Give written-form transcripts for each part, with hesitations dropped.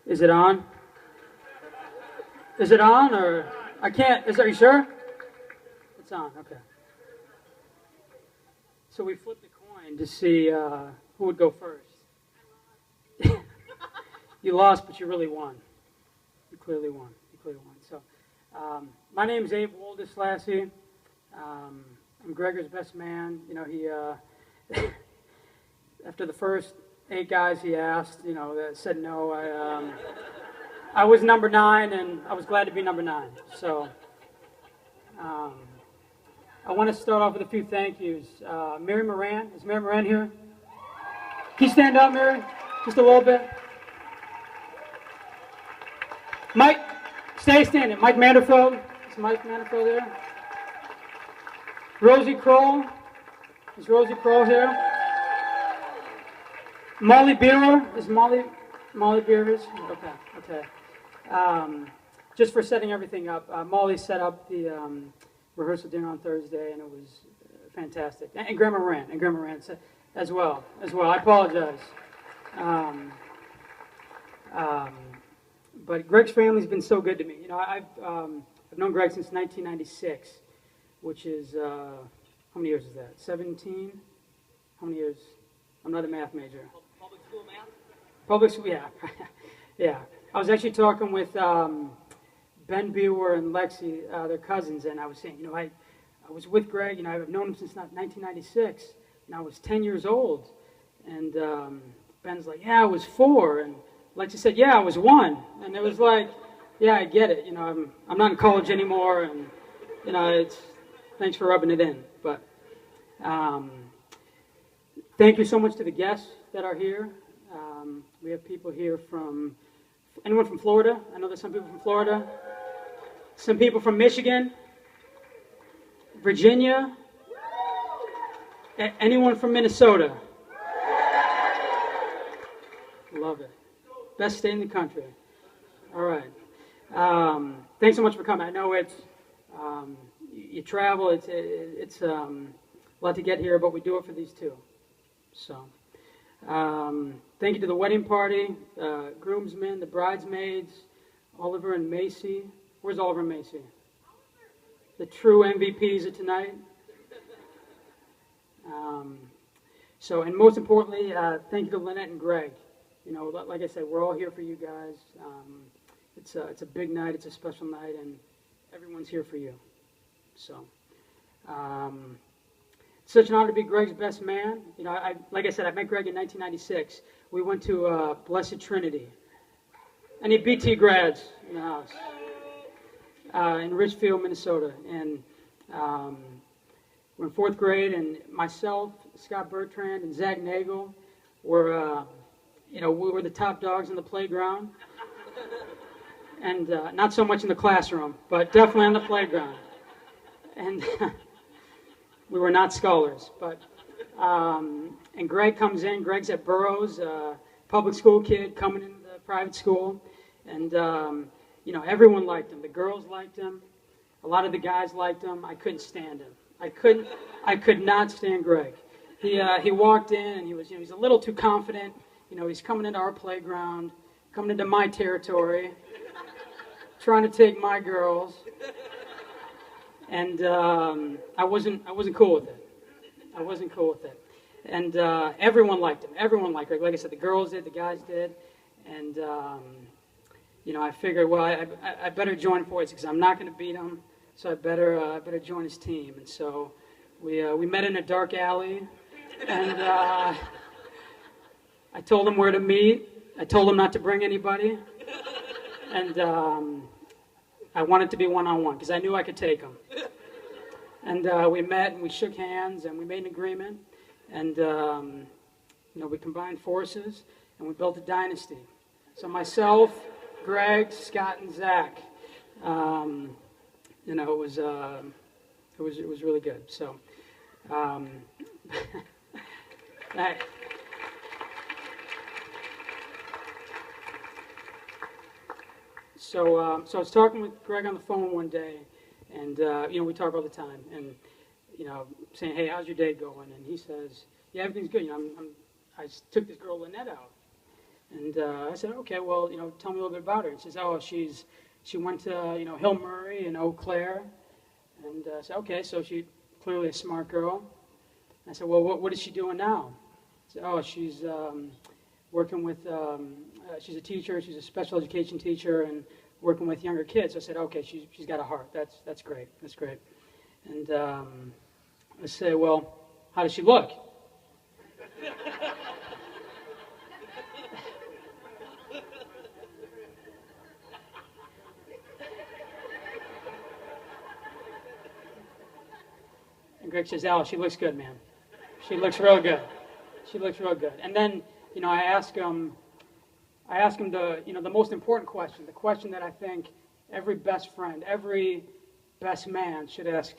Is it on? Is it on or I can't? Are you sure? It's on. Okay. So we flipped the coin to see who would go first. You lost, but you really won. You clearly won. You clearly won. So, my name is Abe Woldis-Lassie. I'm Gregor's best man. You know, he after the first 8 guys he asked, you know, that said no. I was number 9, and I was glad to be number 9. So, I want to start off with a few thank yous. Mary Moran, is Mary Moran here? Can you stand up, Mary? Just a little bit. Mike, stay standing. Mike Manderfeld. Is Mike Manderfeld here? Rosie Kroll. Is Rosie Kroll here? Molly Beerer. Is Molly Beerer? Okay. Just for setting everything up, Molly set up the rehearsal dinner on Thursday, and it was fantastic. And Grandma Moran as well. I apologize. But Greg's family's been so good to me. You know, I've known Greg since 1996, which is how many years is that? 17? How many years? I'm not a math major. Public school math? Public school, yeah, yeah. I was actually talking with Ben Bewer and Lexi, their cousins, and I was saying, you know, I was with Greg. You know, I've known him since 1996, and I was 10 years old. And Ben's like, yeah, I was 4, and Lexi said, yeah, I was 1, and it was like, yeah, I get it. You know, I'm not in college anymore, and you know, thanks for rubbing it in. But thank you so much to the guests that are here. We have people here from anyone from Florida. I know there's some people from Florida. Some people from Michigan, Virginia. Anyone from Minnesota? Love it. Best state in the country. All right. Thanks so much for coming. I know it's you travel. It's a lot to get here, but we do it for these two. So, thank you to the wedding party, groomsmen, the bridesmaids, Oliver and Macy. Where's Oliver and Macy? The true MVPs of tonight. And most importantly, thank you to Lynette and Greg. You know, like I said, we're all here for you guys. It's a big night. It's a special night, and everyone's here for you. So, it's such an honor to be Greg's best man. You know, like I said, I met Greg in 1996. We went to Blessed Trinity. Any BT grads in the house? In Richfield, Minnesota, and we're in 4th grade, and myself, Scott Bertrand, and Zach Nagel were, we were the top dogs in the playground, and not so much in the classroom, but definitely on the playground, and we were not scholars, but, and Greg comes in. Greg's at Burroughs, public school kid coming into the private school, and you know, everyone liked him. The girls liked him. A lot of the guys liked him. I couldn't stand him. I could not stand Greg. He walked in, and he was, he's a little too confident. You know, he's coming into our playground, coming into my territory, trying to take my girls, and I wasn't cool with it. I wasn't cool with it. And everyone liked him. Everyone liked Greg. Like I said, the girls did, the guys did, and you know, I figured, well, I better join forces because I'm not going to beat him, so I better join his team. And so we met in a dark alley, and I told him where to meet. I told him not to bring anybody, and I wanted to be one-on-one because I knew I could take him. And we met, and we shook hands, and we made an agreement, and you know, we combined forces, and we built a dynasty. So myself, Greg, Scott, and Zach. You know, it was really good. So, so I was talking with Greg on the phone one day, and you know, we talk all the time, and you know, saying, hey, how's your day going? And he says, yeah, everything's good. You know, I took this girl Lynette out. And I said, okay, well, tell me a little bit about her. He says, oh, she went to, Hill Murray and Eau Claire. And I said, okay, so she's clearly a smart girl. I said, well, what is she doing now? He said, oh, she's working with, she's a teacher, she's a special education teacher, and working with younger kids. I said, okay, she's got a heart. That's great. That's great. And I said, well, how does she look? And Greg says, "Al, she looks good, man. She looks real good. She looks real good." And then, I ask him the most important question, the question that I think every best friend, every best man should ask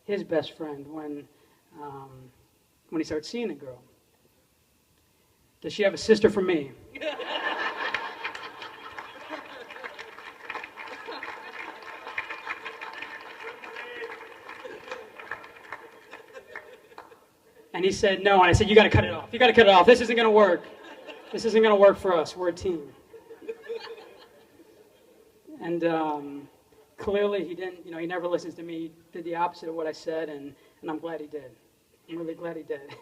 his best friend when he starts seeing a girl. Does she have a sister from me? And he said, no. And I said, you got to cut it off. You got to cut it off. This isn't going to work. This isn't going to work for us. We're a team. And clearly he didn't, he never listens to me. He did the opposite of what I said, and I'm glad he did. I'm really glad he did.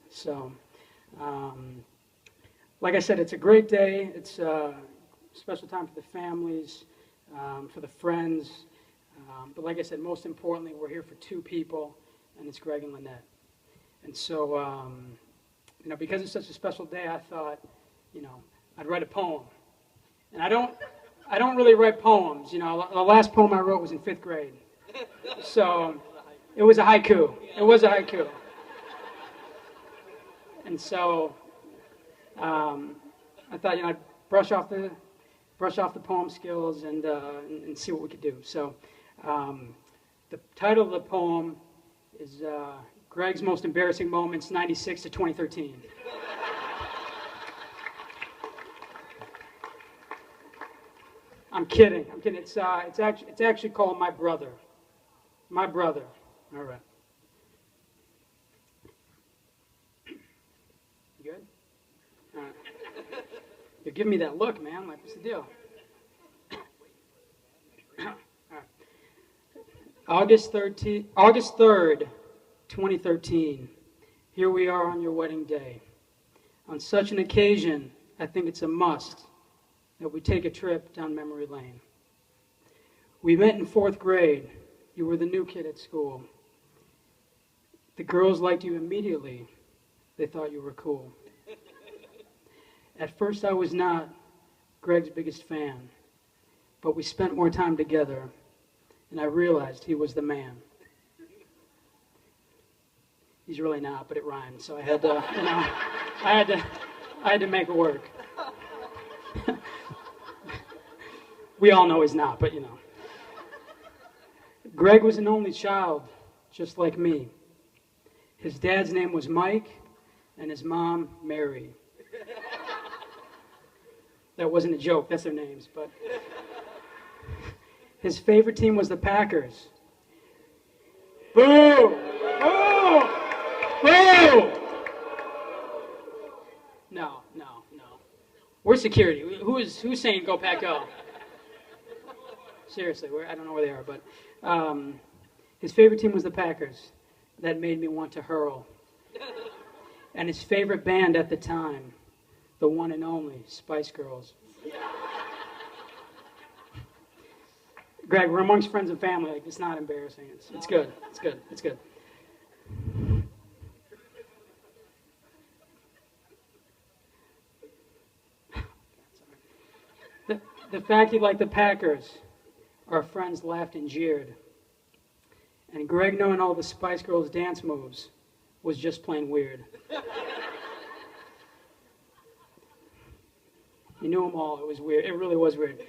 So, like I said, it's a great day. It's a special time for the families, for the friends. But like I said, most importantly, we're here for two people, and it's Greg and Lynette. And so, because it's such a special day, I thought, I'd write a poem. And I don't really write poems. The last poem I wrote was in 5th grade. So it was a haiku. It was a haiku. And so I thought, I'd brush off the poem skills and see what we could do. So the title of the poem is Greg's Most Embarrassing Moments, 96 to 2013. I'm kidding. It's actually called My Brother. My Brother. All right. You good? All right. You're giving me that look, man. Like, what's the deal? All right. August 3rd, 2013. Here we are on your wedding day. On such an occasion, I think it's a must that we take a trip down memory lane. We met in 4th grade. You were the new kid at school. The girls liked you immediately. They thought you were cool. At first, I was not Greg's biggest fan, but we spent more time together, and I realized he was the man. He's really not, but it rhymed, so I had to, I had to make it work. We all know he's not, but Greg was an only child, just like me. His dad's name was Mike, and his mom, Mary. That wasn't a joke, that's their names, but... His favorite team was the Packers. Boo! Boo! Boo! No. We're security. Who's saying go Pack Go? Seriously, I don't know where they are, but his favorite team was the Packers. That made me want to hurl. And his favorite band at the time, the one and only Spice Girls. Greg, we're amongst friends and family. Like, it's not embarrassing. It's good. It's good. It's good. The fact he liked the Packers, our friends laughed and jeered. And Greg, knowing all the Spice Girls dance moves, was just plain weird. You knew them all. It was weird. It really was weird.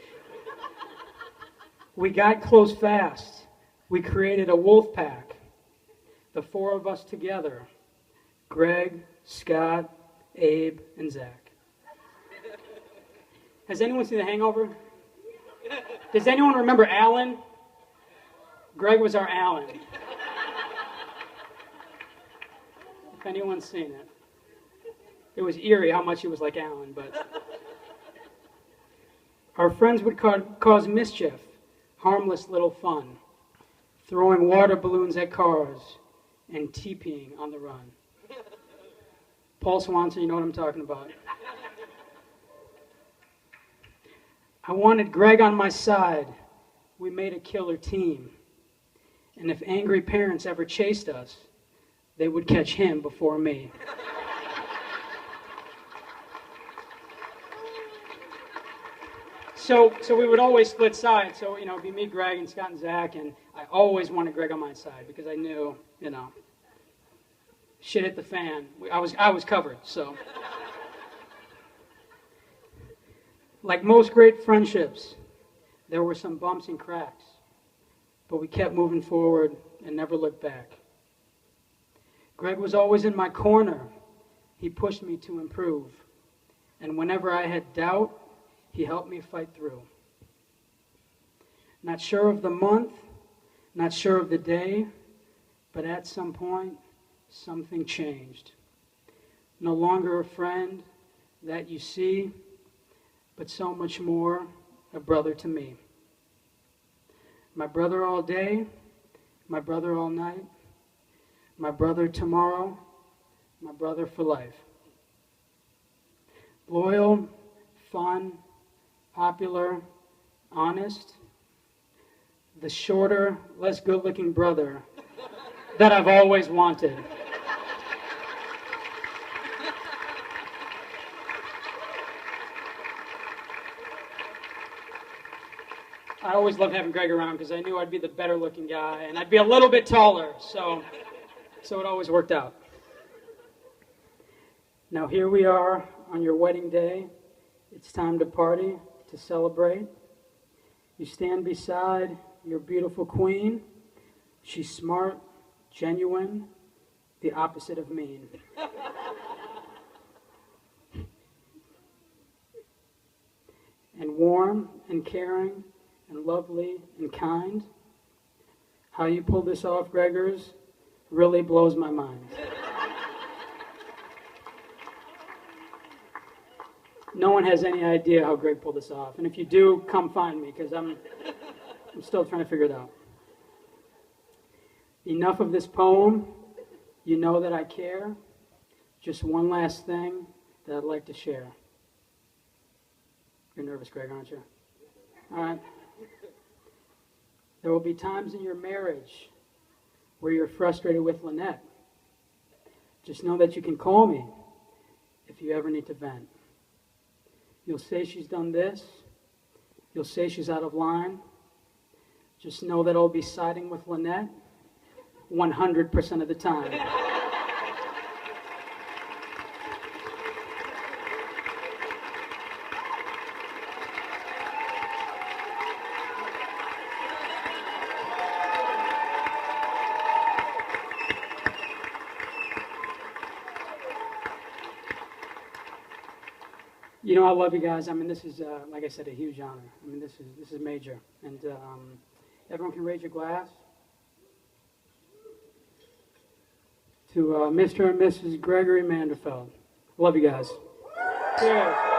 We got close fast. We created a wolf pack. The 4 of us together. Greg, Scott, Abe, and Zach. Has anyone seen The Hangover? Does anyone remember Alan? Greg was our Alan. If anyone's seen it. It was eerie how much he was like Alan, but Our friends would cause mischief, harmless little fun, throwing water balloons at cars and TPing on the run. Paul Swanson, you know what I'm talking about. I wanted Greg on my side. We made a killer team. And if angry parents ever chased us, they would catch him before me. So we would always split sides. So, it'd be me, Greg, and Scott and Zach, and I always wanted Greg on my side because I knew, shit hit the fan. I was covered, so. Like most great friendships, there were some bumps and cracks, but we kept moving forward and never looked back. Greg was always in my corner. He pushed me to improve. And whenever I had doubt, he helped me fight through. Not sure of the month, not sure of the day, but at some point, something changed. No longer a friend that you see, but so much more a brother to me. My brother all day, my brother all night, my brother tomorrow, my brother for life. Loyal, fun, popular, honest, the shorter, less good-looking brother that I've always wanted. I always loved having Greg around because I knew I'd be the better-looking guy, and I'd be a little bit taller, so it always worked out. Now here we are on your wedding day. It's time to party, to celebrate. You stand beside your beautiful queen. She's smart, genuine, the opposite of mean. And warm and caring and lovely and kind. How you pull this off, Gregors, really blows my mind. No one has any idea how Greg pulled this off. And if you do, come find me, because I'm still trying to figure it out. Enough of this poem. You know that I care. Just one last thing that I'd like to share. You're nervous, Greg, aren't you? All right. There will be times in your marriage where you're frustrated with Lynette. Just know that you can call me if you ever need to vent. You'll say she's done this. You'll say she's out of line. Just know that I'll be siding with Lynette 100% of the time. I love you guys. I mean, this is, like I said, a huge honor. I mean, this is major. And everyone can raise your glass to Mr. and Mrs. Gregory Manderfeld. Love you guys. Cheers.